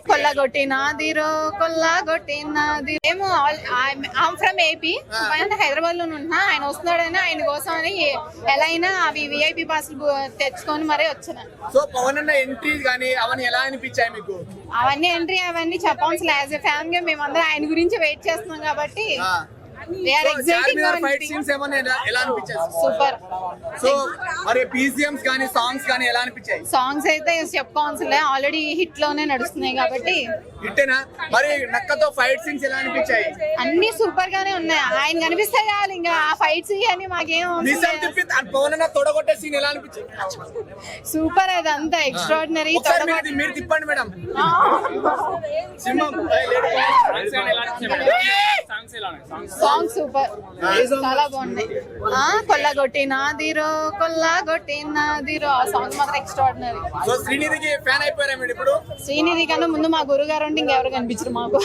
కొల్లగొట్టినాదిరో కొల్లగొట్టినాది. మేము from AP, Hyderabad లో ఉంటున్నా. ఆయన వస్తున్నాడని ఆయన కోసం అని ఎలా అయినా అవి విఐపి పాసులు తెచ్చుకొని మరీ వచ్చిన. సో పవన్ అన్న ఎంట్రీ గానీ అవన్నీ ఎలా అనిపించాయి మీకు? అవన్నీ ఎంట్రీ అవన్నీ చెప్పాల్సిన యాజ్ ఎ ఫ్యామిలీ మేమందరం ఆయన గురించి వెయిట్ చేస్తున్నాం కాబట్టి సూపర్. సో మరి BGMs కానీ సాంగ్స్ కానీ ఎలా అనిపించాయి? సాంగ్స్ అయితే చెప్పుకోవాల్సిన ఆల్రెడీ హిట్ లోనే నడుస్తున్నాయి కాబట్టి హిట్టేనా. మరి నక్కతో ఫైట్ సీన్స్ ఎలా అనిపించాయి? అన్ని సూపర్ గానే ఉన్నాయి. ఆయన కనిపిస్తే చాలు, ఇంకా ఆ ఫైట్స్ అని మాకేం పవన్ అన్న తొడగొట్టే సీన్ ఎలా అనిపించింది? సూపర్, అది అంతా ఎక్స్ట్రాడినరీ. మీరు తిప్పండి మేడం. సాంగ్ సూపర్, చాలా బాగున్నాయి. కొల్లగొట్టినాదిరో కొల్లగొట్టినాదిరో ఆ సాంగ్ మాత్రం ఎక్స్ట్రాడినరీ. సో శ్రీనిధికి ఫ్యాన్ అయిపోయారా మీరు ఇప్పుడు? శ్రీనిధి కన్నా ముందు మా గురుగారు ఉంటే ఇంకెవరు కనిపించరు మాకు.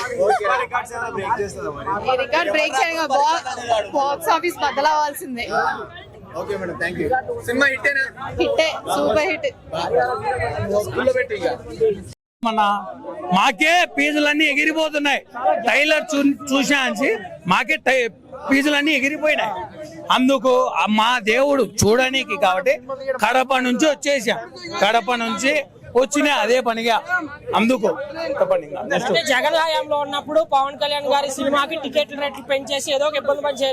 ఈ రికార్డ్ బ్రేక్ చేయగా బాక్స్ ఆఫీస్ బద్దలవ్వాల్సిందే. Okay madam, thank you. సినిమా హిట్టేనా? హిట్టే, సూపర్ హిట్. మాకే ఫీజులన్నీ ఎగిరిపోతున్నాయి. ట్రైలర్ చూసాంచి మాకే ఫీజులన్నీ ఎగిరిపోయినాయి. అందుకు మా దేవుడు చూడడానికి కాబట్టి కడప నుంచి వచ్చేసాం. కడప నుంచి వచ్చిన అదే పనిగా. అందుకు జగన్ హయాంలో ఉన్నప్పుడు పవన్ కళ్యాణ్ గారి సినిమాకి టికెట్ రేట్లు పెంచేసి ఏదో ఒక ఇబ్బంది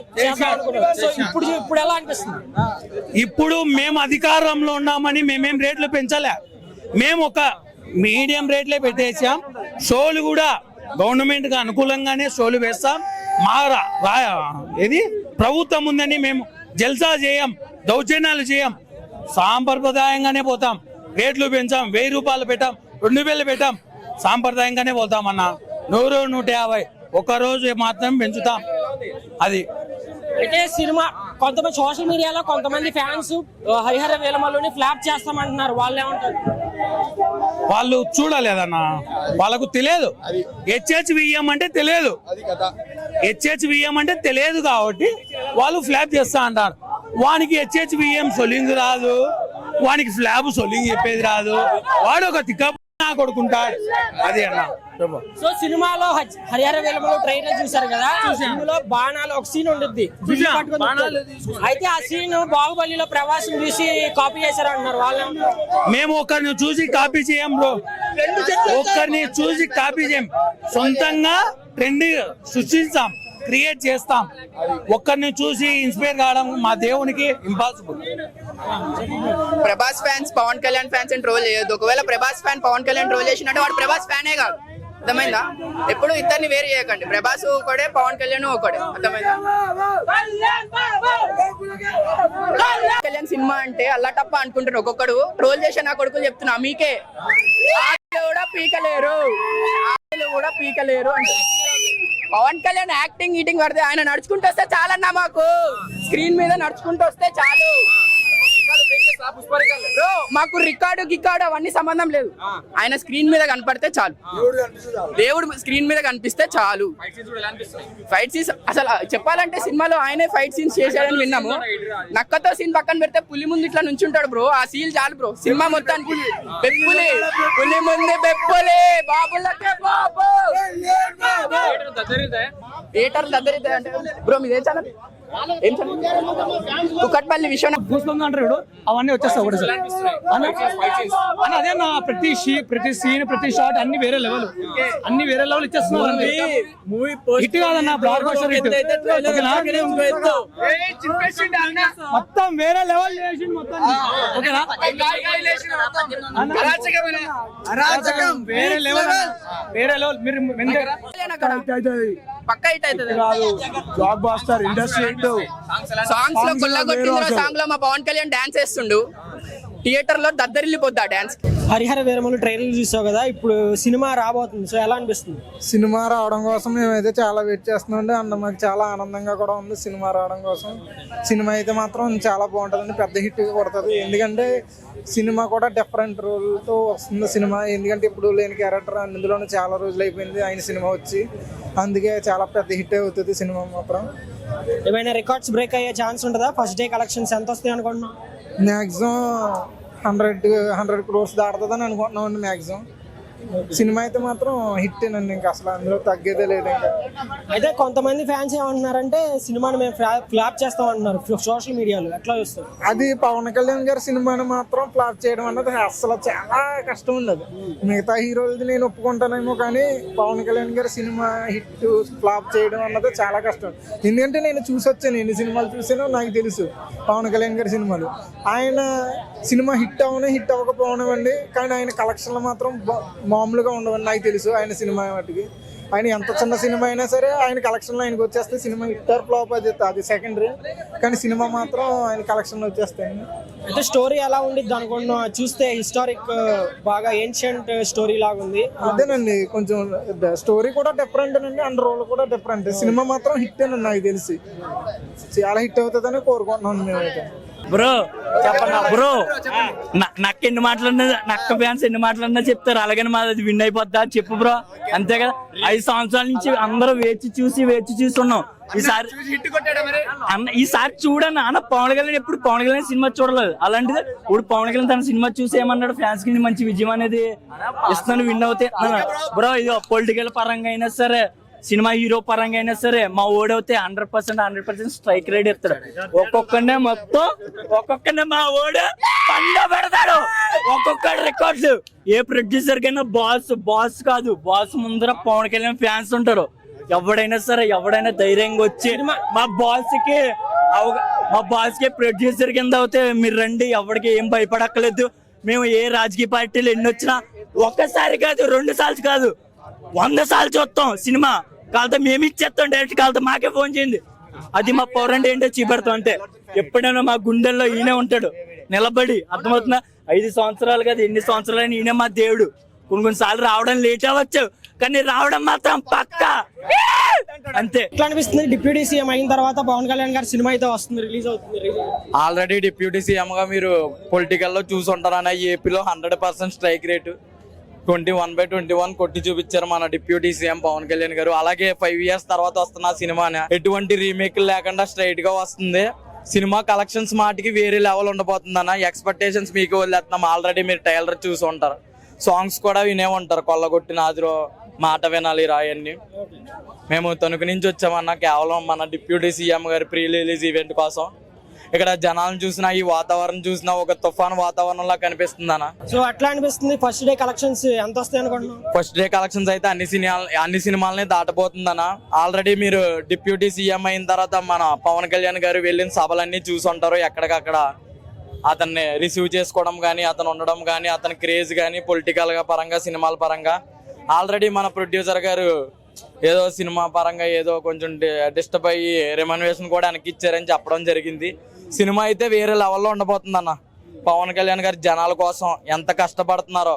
ఇప్పుడు ఎలా అనిపిస్తుంది? ఇప్పుడు మేము అధికారంలో ఉన్నామని మేమేం రేట్లు పెంచలే. మేము ఒక మీడియం రేట్లే పెట్టేసాం. షోలు కూడా గవర్నమెంట్ గా అనుకూలంగానే షోలు వేస్తాం. ఏది ప్రభుత్వం ఉందని మేము జల్సా చేయం, దౌర్జన్యాలు చేయం. సాంప్రదాయంగానే పోతాం. రేట్లు పెంచాం, 1000 రూపాయలు పెట్టాం, 2000 పెట్టాం. సాంప్రదాయంగానే పోతాం అన్న. 100, 150 ఒక్కరోజు మాత్రం పెంచుతాం. అది అయితే సినిమా కొంతమంది సోషల్ మీడియాలో కొంతమంది ఫ్యాన్స్ హరిహర వేలమల్లుని ఫ్లాప్ చేస్తామంటున్నారు. వాళ్ళు ఏమంటారు? వాళ్ళు చూడలేదన్న, వాళ్ళకు తెలియదు. HHVM అంటే తెలియదు, HHVM అంటే తెలియదు కాబట్టి వాళ్ళు ఫ్లాప్ చేస్తా అంటారు. వానికి HHVM సొల్లింగ్ రాదు, వానికి ఫ్లాప్ సొల్లింగ్ చెప్పేది రాదు. వాడు ఒక తిక్క కొడుకుంటాడు. అది అన్న. సో సినిమాలో హరిహర వేలమల్లు ట్రైలర్ చూసారు కదా, ఇందులో బాణాలు ఒక సీన్ ఉంటుంది. అయితే ఆ సీన్ బాహుబలిలో ప్రవాసం చూసి కాపీ చేశారు అంటున్నారు. వాళ్ళు మేము ఒకరిని చూసి కాపీ చేయం బ్రో, ఒక్కరిని చూసి కాపీ చేయం. సొంతంగా ట్రెండ్ సృష్టిస్తాం, క్రియేట్ చేస్తాం. ఒక్కరిని చూసి ఇన్స్పైర్ కావడం మా దేవునికి impossible. Prabhas fans Pawan Kalyan fans అని ట్రోల్ చేయొద్దు. ఒకవేళ ప్రభాస్ ఫ్యాన్ పవన్ కళ్యాణ్ ట్రోల్ చేసినట్టు వాడు ప్రభాస్ ఫ్యానే కాదు. అర్థమైందా? ఎప్పుడు ఇద్దరిని వేరు చేయకండి. ప్రభాస్ ఒకడే, పవన్ కళ్యాణ్ ఒకడే. అర్థమైందా? కళ్యాణ్ సినిమా అంటే అల్లాటప్ప అనుకుంటున్నారు. ఒక్కొక్కడు ట్రోల్ చేసే నా కొడుకులు చెప్తున్నా, మీకే కూడా పీకలేరు అంటే పవన్ కళ్యాణ్ యాక్టింగ్ ఈటింగ్ పడితే ఆయన నడుచుకుంటూ వస్తే చాలన్నా, మాకు స్క్రీన్ మీద నడుచుకుంటూ వస్తే చాలు. బ్రో మాకు రికార్డు గికార్డు అవన్నీ సంబంధం లేదు. ఆయన స్క్రీన్ మీద కనపడితే చాలు, దేవుడు స్క్రీన్ మీద కనిపిస్తే చాలు. ఫైట్ సీన్స్ అసలు చెప్పాలంటే సినిమాలో ఆయనే ఫైట్ సీన్స్ చేశాడని విన్నాము. నక్కతో సీన్ పక్కన పెడితే పులి ముందు ఇట్లా నుంచుంటాడు బ్రో, ఆ సీన్ చాలు బ్రో. సినిమా మొత్తానికి బెప్పులే, పులి ముందే బెప్పులే, బాబులకే బాబు. థియేటర్లు దగ్గర అంటే బ్రో మీదే ఛానల్ కుక్కట్పల్లి విశ్వనాథ్ అంటారు. అవన్నీ వచ్చేస్తాయి ఒకటి సార్ అన్న. అదే నా ప్రతి సీన్ ప్రతి షాట్ అన్ని వేరే లెవెల్ ఇచ్చేస్తున్నారు. హిట్ కాదన్న, బ్లాక్ బస్టర్ హిట్. మొత్తం వేరే లెవెల్ చేసిండు మొత్తం. ఓకేనా? వేరే లెవెల్ మీరు పక్కా హిట్ అవుతుంది. Block buster industry hit. Songs లో కొల్లగొట్టిందిలో సాంగ్ లో మా పవన్ కళ్యాణ్ డాన్స్ వేస్తుండు. థియేటర్ లో దద్దరిల్లిపోద్ది ఆ డాన్స్. హరిహర వేలమల్లు ట్రైలర్ చూసావు కదా, ఇప్పుడు సినిమా రాబోతుంది. సో ఎలా అనిపిస్తుంది? సినిమా రావడం కోసం మేమైతే చాలా వెయిట్ చేస్తున్నాం అండ్ మాకు చాలా ఆనందంగా కూడా ఉంది సినిమా రావడం కోసం. సినిమా అయితే మాత్రం చాలా బాగుంటుందండి, పెద్ద హిట్ కొడుతుంది. ఎందుకంటే సినిమా కూడా డిఫరెంట్ రోల్తో వస్తుంది సినిమా. ఎందుకంటే ఇప్పుడు లేని క్యారెక్టర్ అందులోనే చాలా రోజులు అయిపోయింది ఆయన సినిమా వచ్చి, అందుకే చాలా పెద్ద హిట్ అవుతుంది సినిమా మాత్రం. ఏమైనా రికార్డ్స్ బ్రేక్ అయ్యే ఛాన్స్ ఉంటుందా? ఫస్ట్ డే కలెక్షన్స్ ఎంత వస్తాయి అనుకుంటున్నాం? మ్యాక్సిమం 100 crores దాటుతుందని అనుకుంటున్నాం అండి. మ్యాక్సిమం సినిమా అయితే మాత్రం హిట్ అండి, ఇంకా అసలు అందులో తగ్గేదే లేదు ఇంకా. అయితే కొంతమంది ఫ్యాన్స్ ఏమంటున్నారంటే సినిమాని మేము ఫ్లాప్ చేస్తాం అంటున్నారు సోషల్ మీడియాలో, ఎట్లా చూస్తారు? అది పవన్ కళ్యాణ్ గారి సినిమాని మాత్రం ఫ్లాప్ చేయడం అన్నది అసలు చాలా కష్టం ఉండదు. మిగతా హీరోలది నేను ఒప్పుకుంటానేమో, కానీ పవన్ కళ్యాణ్ గారి సినిమా హిట్ ఫ్లాప్ చేయడం అన్నది చాలా కష్టం. ఎందుకంటే నేను చూసి వచ్చాను, ఎన్ని సినిమాలు చూసానో నాకు తెలుసు. పవన్ కళ్యాణ్ గారి సినిమాలు ఆయన సినిమా హిట్ అవ్వకపోవనివ్వండి, కానీ ఆయన కలెక్షన్లు మాత్రం మామూలుగా ఉండవని నాకు తెలుసు. ఆయన సినిమా వాటికి ఆయన ఎంత చిన్న సినిమా అయినా సరే ఆయన కలెక్షన్లో ఆయనకు వచ్చేస్తే సినిమా హిట్ ఆర్ ఫ్లాప్ అది సెకండరీ, కానీ సినిమా మాత్రం ఆయన కలెక్షన్లో వచ్చేస్తాయి. అయితే స్టోరీ ఎలా ఉండిద్ది అనుకున్నా? చూస్తే హిస్టారిక్ బాగా ఏన్షియంట్ స్టోరీ లాగా ఉంది. అదేనండి, కొంచెం స్టోరీ కూడా డిఫరెంట్ అండి, అండ్ రోల్ కూడా డిఫరెంట్. సినిమా మాత్రం హిట్ అని నాకు తెలిసి చాలా హిట్ అవుతుందని కోరుకుంటున్నాను మేమైతే. బ్రో చెప్పండి బ్రో, నక్క ఎన్ని మాటలన్నా, నక్క ఫ్యాన్స్ ఎన్ని మాటలన్నా చెప్తారు, అలాగని మాది విన్ అయిపోద్దా చెప్పు బ్రో. అంతే కదా, 5 సంవత్సరాల నుంచి అందరూ వేచి చూసి ఉన్నాం. ఈసారి చూడన్న అన్న పవన్ కళ్యాణ్ ఎప్పుడు పవన్ కళ్యాణ్ సినిమా చూడలేదు, అలాంటిది ఇప్పుడు పవన్ కళ్యాణ్ తన సినిమా చూసి ఏమన్నాడు, ఫ్యాన్స్ కి మంచి విజయం అనేది ఇస్తాను, విన్ అవుతాయి బ్రో. ఇది పొలిటికల్ పరంగా అయినా సరే, సినిమా హీరో పరంగా అయినా సరే, మా ఓడవుతే 100% స్ట్రైక్ రేట్ ఇస్తాడు. ఒక్కొక్కనే మా ఓడు పండ పెడతాడు, ఒక్కొక్కటి రికార్డ్స్. ఏ ప్రొడ్యూసర్ కైనా బాస్ కాదు, బాస్ ముందర పవన్ కళ్యాణ్ ఫ్యాన్స్ ఉంటారు. ఎవడైనా ధైర్యంగా వచ్చి మా బాస్ కి ప్రొడ్యూసర్ కింద అవుతే మీరు రండి, ఎవరికి ఏం భయపడక్కలేదు. మేము ఏ రాజకీయ పార్టీలు ఎన్ని వచ్చినా ఒక్కసారి కాదు, 2 సార్లు కాదు, 100 సార్లు చూస్తాం సినిమా. కాలతో మేము ఇచ్చేస్తాం డైరెక్ట్, కాలతో మాకే ఫోన్ చేయండి. అది మా పౌరంటే ఏంటో చూపెడతాం. అంటే ఎప్పుడైనా మా గుండెల్లో ఈయనే ఉంటాడు నిలబడి, అర్థమవుతుందా? 5 సంవత్సరాలు కాదు, ఎన్ని సంవత్సరాలు ఈయన మా దేవుడు. కొన్నిసార్లు రావడం లేట్ అవ్వచ్చు, కానీ రావడం మాత్రం పక్కా. అంతే. ఎట్లా అనిపిస్తుంది డిప్యూటీ సీఎం అయిన తర్వాత పవన్ కళ్యాణ్ గారి సినిమా అయితే వస్తుంది, రిలీజ్ అవుతుంది? ఆల్రెడీ డిప్యూటీ సీఎం గా మీరు పొలిటికల్ లో చూసుంటారన్న, ఏపీలో 100% స్ట్రైక్ రేటు 21/21 కొట్టి చూపించారు మన డిప్యూటీ సీఎం పవన్ కళ్యాణ్ గారు. అలాగే 5 years తర్వాత వస్తున్న సినిమాని ఎటువంటి రీమేక్ లేకుండా స్ట్రైట్ గా వస్తుంది. సినిమా కలెక్షన్స్ మాటికి వేరే లెవెల్ ఉండబోతుంది అన్న, ఎక్స్పెక్టేషన్స్ మీకు వదిలేస్తున్నాం. ఆల్రెడీ మీరు ట్రైలర్ చూసి ఉంటారు, సాంగ్స్ కూడా వినే ఉంటారు. కొల్లగొట్టిన ఆదిరో, మాట వినాలి రాయన్ని. మేము తణుకు నుంచి వచ్చామన్నా కేవలం మన డిప్యూటీ సీఎం గారి ప్రీ రిలీజ్ ఈవెంట్ కోసం. ఇక్కడ జనాలను చూసినా, ఈ వాతావరణం చూసినా ఒక తుఫాన్ వాతావరణంలా కనిపిస్తుంది అన్న. సో అట్లా అనిపిస్తుంది. ఫస్ట్ డే కలెక్షన్స్ ఎంత వస్తాయి అనుకుంటున్నాం? ఫస్ట్ డే కలెక్షన్స్ అయితే అన్ని సినిమాలని దాటబోతుంది అన్న. ఆల్రెడీ మీరు డిప్యూటీ సీఎం అయిన తర్వాత మన పవన్ కళ్యాణ్ గారు వెళ్ళిన సభలన్నీ చూసి ఉంటారు. ఎక్కడికక్కడ అతన్ని రిసీవ్ చేసుకోవడం కానీ, అతను ఉండడం కానీ, అతని క్రేజ్ కానీ, పొలిటికల్ గా పరంగా, సినిమాల పరంగా. ఆల్రెడీ మన ప్రొడ్యూసర్ గారు ఏదో సినిమా పరంగా ఏదో కొంచెం డిస్టర్బ్ అయ్యి రెమ్యునరేషన్ కూడా వెనక్కి ఇచ్చారని చెప్పడం జరిగింది. సినిమా అయితే వేరే లెవెల్లో ఉండబోతుంది అన్న. పవన్ కళ్యాణ్ గారు జనాల కోసం ఎంత కష్టపడుతున్నారో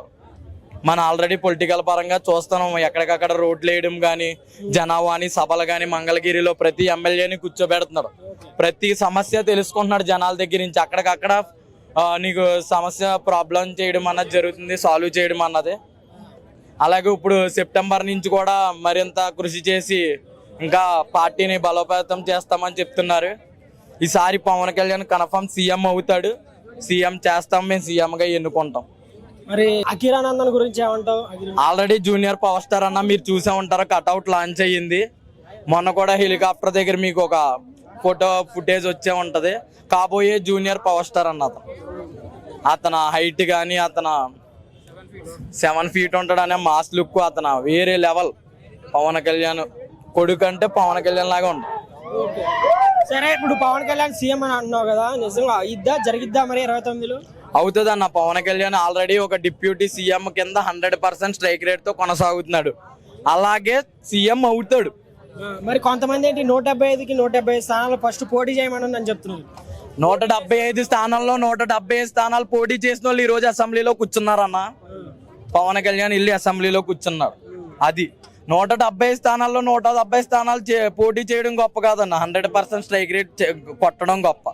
మనం ఆల్రెడీ పొలిటికల్ పరంగా చూస్తున్నాం. ఎక్కడికక్కడ రోడ్లు వేయడం కానీ, జనావాణి సభలు కానీ, మంగళగిరిలో ప్రతి ఎమ్మెల్యేని కూర్చోబెడుతున్నాడు. ప్రతి సమస్య తెలుసుకుంటున్నాడు జనాల దగ్గర నుంచి. అక్కడికక్కడ నీకు సమస్య ప్రాబ్లం చేయడం అన్నది జరుగుతుంది, సాల్వ్ చేయడం అన్నది. అలాగే ఇప్పుడు సెప్టెంబర్ నుంచి కూడా మరింత కృషి చేసి ఇంకా పార్టీని బలోపేతం చేస్తామని చెప్తున్నారు. ఈసారి పవన్ కళ్యాణ్ కన్ఫర్మ్ సీఎం అవుతాడు, సీఎం చేస్తాం, మేము సీఎం గా ఎన్నుకుంటాం. మరి అఖిరానందన్ గురించి ఏమంటావు? ఆల్రెడీ జూనియర్ పవర్ స్టార్ అన్న మీరు చూసే ఉంటారు, కట్అవుట్ లాంచ్ అయ్యింది. మొన్న కూడా హెలికాప్టర్ దగ్గర మీకు ఒక ఫోటో ఫుటేజ్ వచ్చే ఉంటది. కాబోయే జూనియర్ పవర్ స్టార్ అన్న అతను హైట్ కానీ, అతను 7 feet ఉంటాడు అనే మాస్ లుక్, అతను వేరే లెవెల్. పవన్ కళ్యాణ్ కొడుకు అంటే పవన్ కళ్యాణ్ లాగా ఉంది. సరే, ఇప్పుడు పవన్ కళ్యాణ్ సీఎం అని అంటున్నావు కదా, నిజంగా జరిగిద్దా మరి 29లో? అవుతుంది అన్న. పవన్ కళ్యాణ్ ఆల్రెడీ ఒక డిప్యూటీ సీఎం కింద 100% స్ట్రైక్ రేట్ తో కొనసాగుతున్నాడు. అలాగే సీఎం అవుతాడు. మరి కొంతమంది ఏంటి 175కి 175 స్థానాలు ఫస్ట్ పోటీ చేయమని అని చెప్తున్నారు. 175 స్థానాల్లో 175 స్థానాలు పోటీ చేసిన వాళ్ళు ఈ రోజు అసెంబ్లీలో కూర్చున్నారన్న. పవన్ కళ్యాణ్ వెళ్ళి అసెంబ్లీలో కూర్చున్నారు. అది 170 స్థానాల్లో 170 స్థానాలు పోటీ చేయడం గొప్ప కాదన్న. 100% స్ట్రైక్ రేట్ కొట్టడం గొప్ప,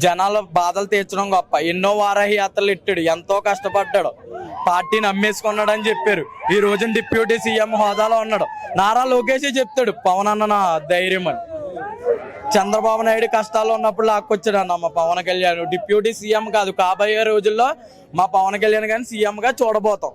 జనాల బాధలు తీర్చడం గొప్ప. ఎన్నో వారాహి యాత్రలు ఇట్టాడు, ఎంతో కష్టపడ్డాడు, పార్టీని అమ్మేసుకున్నాడు అని చెప్పారు. ఈ రోజున డిప్యూటీ సీఎం హోదాలో ఉన్నాడు. నారా లోకేష్ చెప్తాడు పవన్ అన్న నా ధైర్యం అని. చంద్రబాబు నాయుడు కష్టాల్లో ఉన్నప్పుడు లాక్కొచ్చాడు అన్న మా పవన్ కళ్యాణ్. డిప్యూటీ సీఎం కాదు, కాబోయే రోజుల్లో మా పవన్ కళ్యాణ్ గారిని సీఎం గా చూడబోతాం.